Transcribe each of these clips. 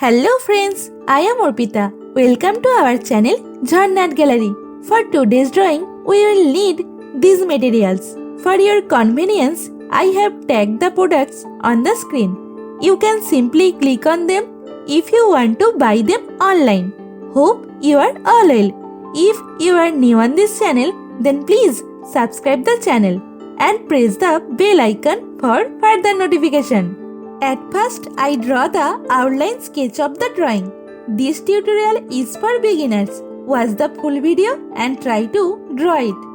Hello friends, I am Arpita. Welcome to our channel Jharna Gallery. For today's drawing, we will need these materials. For your convenience, I have tagged the products on the screen. You can simply click on them if you want to buy them online. Hope you are all well. If you are new on this channel, then please subscribe the channel and press the bell icon for further notification. At first, I draw the outline sketch of the drawing. This tutorial is for beginners. Watch the full video and try to draw it.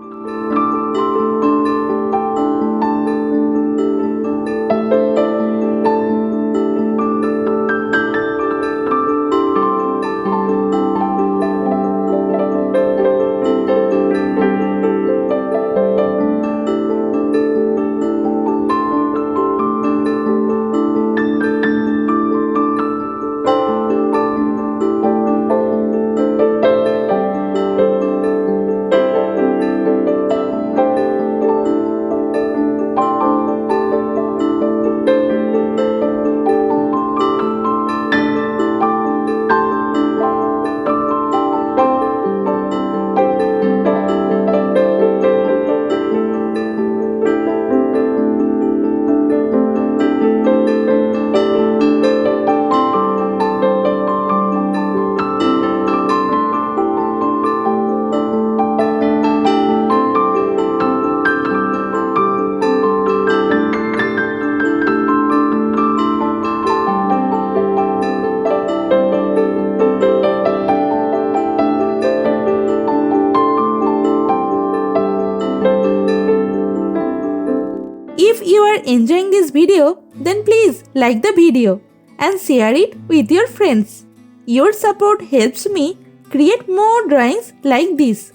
If you are enjoying this video, then please like the video and share it with your friends. Your support helps me create more drawings like this.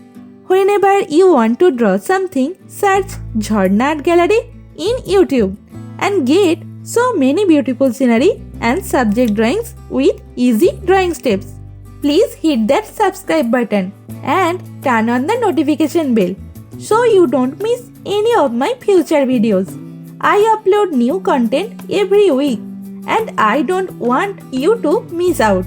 Whenever you want to draw something, search Jharna Gallery in YouTube and get so many beautiful scenery and subject drawings with easy drawing steps. Please hit that subscribe button and turn on the notification bell so you don't miss any of my future videos. I upload new content every week and I don't want you to miss out.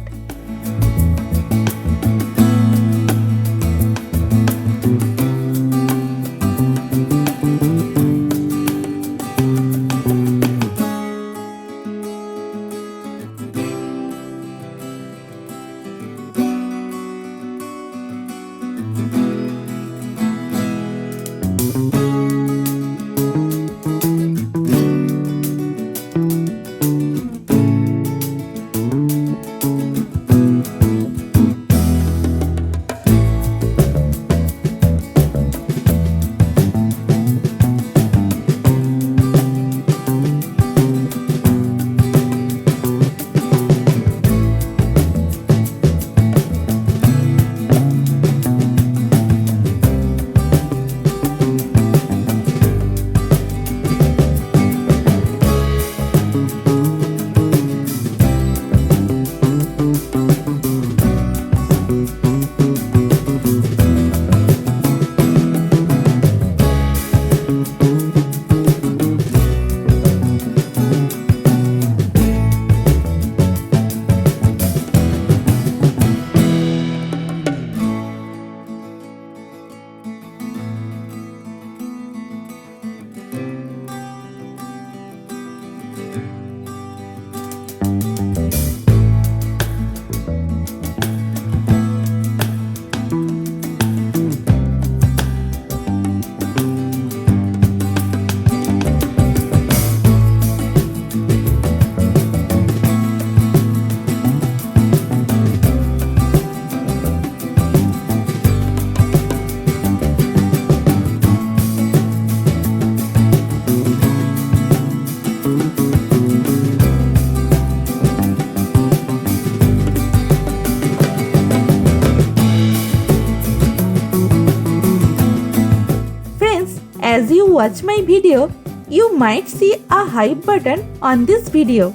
As you watch my video, you might see a hype button on this video.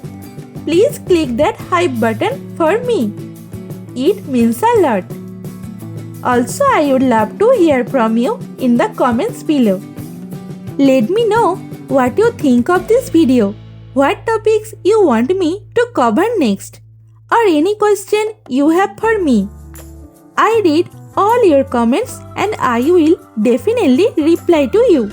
Please click that hype button for me. It means a lot. Also, I would love to hear from you in the comments below. Let me know what you think of this video, what topics you want me to cover next. or any question you have for me. I read all your comments and I will definitely reply to you.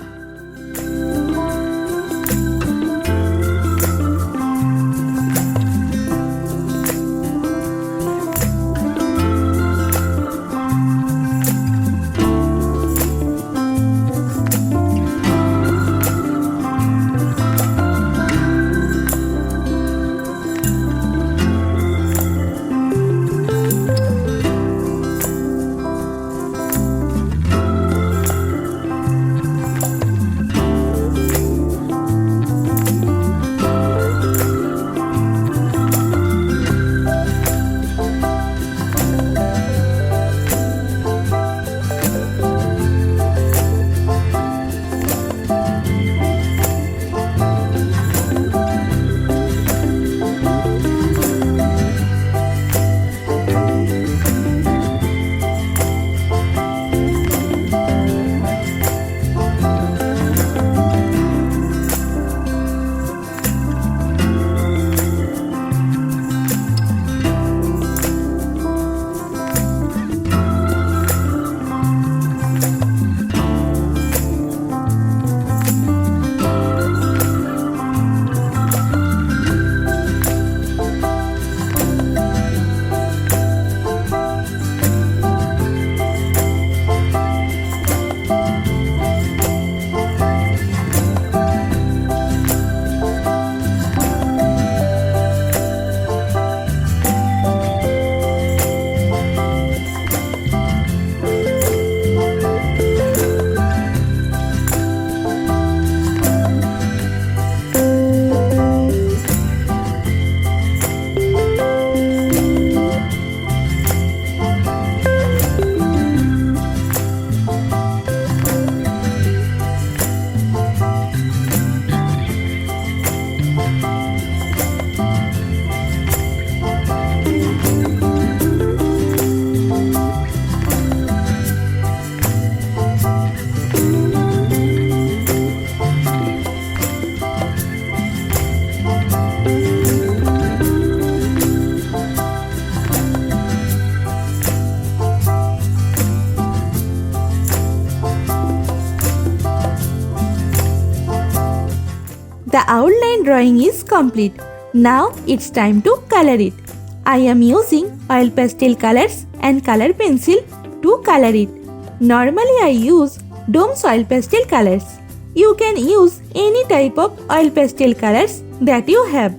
The outline drawing is complete. Now it's time to color it. I am using oil pastel colors and color pencil to color it. Normally I use Dome's oil pastel colors. You can use any type of oil pastel colors that you have.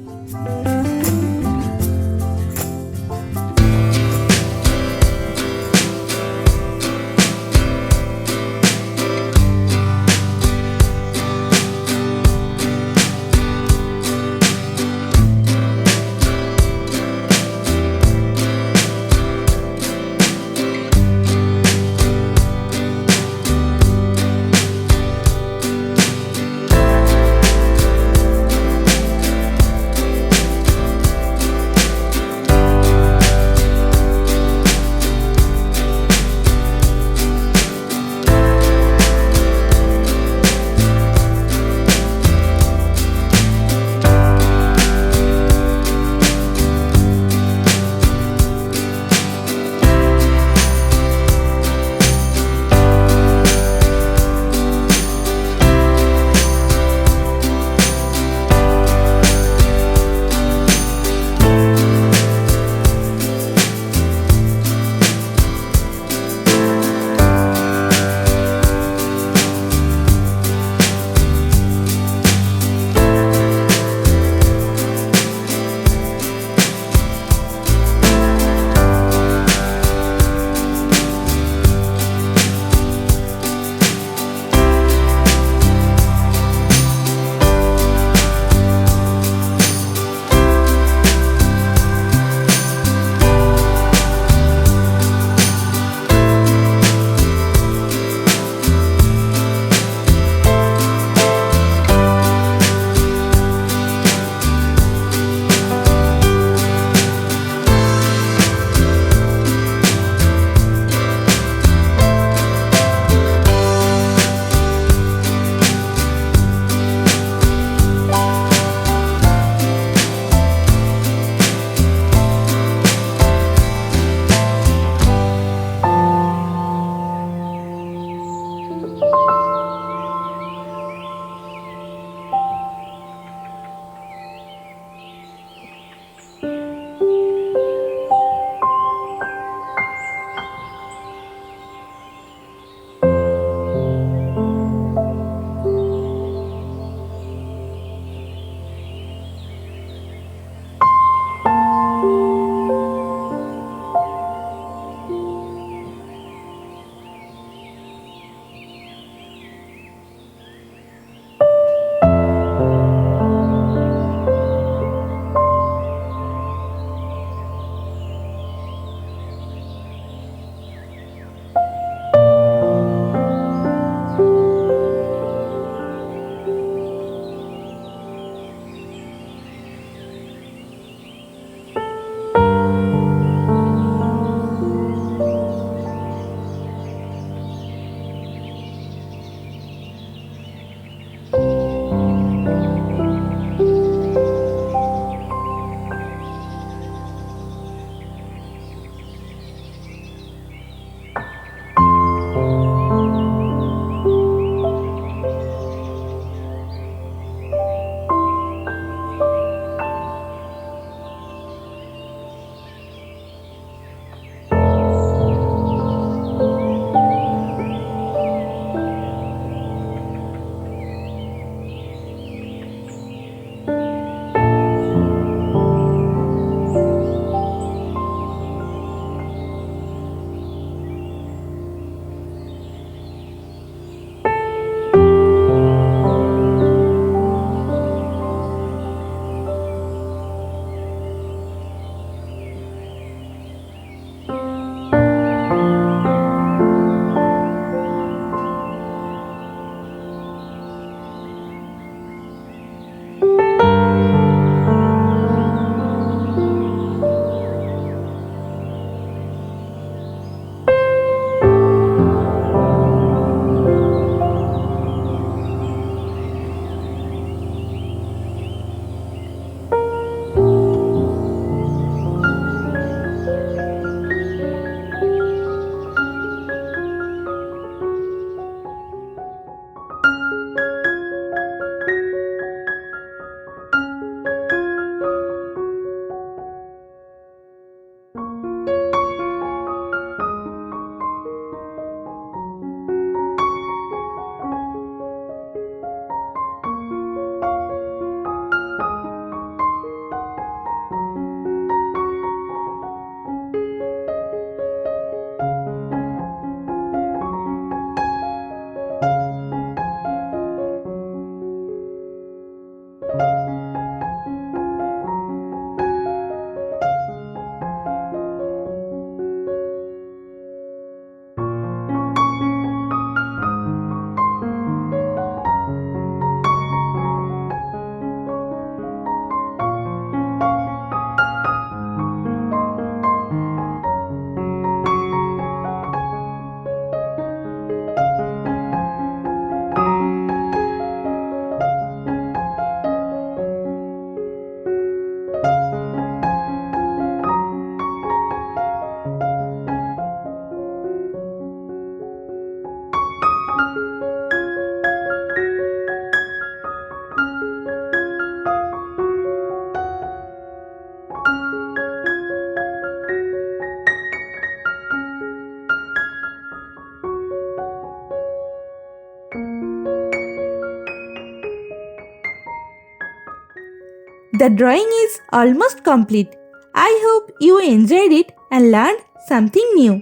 The drawing is almost complete. I hope you enjoyed it and learned something new.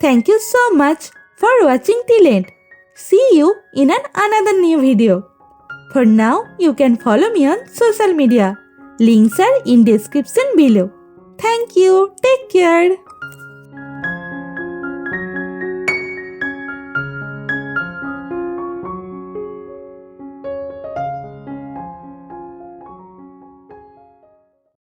Thank you so much for watching till end. See you in another new video. For now, you can follow me on social media. Links are in description below. Thank you. Take care.